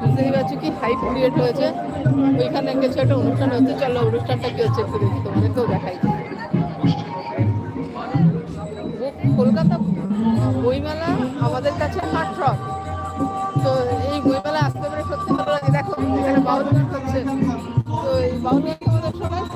বুঝতেই পারছি কি হাইপ ক্রিয়েট হয়েছে। ওইখানে কিছু একটা অনুষ্ঠান হচ্ছে, চলো অনুষ্ঠানটা কি হচ্ছে একটু দেখি, তোমাদেরকেও দেখাই। কলকাতা বইমেলা আমাদের কাছে হার্ট রক। তো এই বইমেলা আসতে পারে সত্যি ভালো লাগে। দেখো এখানে বাউল গান হচ্ছে, তো এই বাউল গান তোমাদের শোনায়।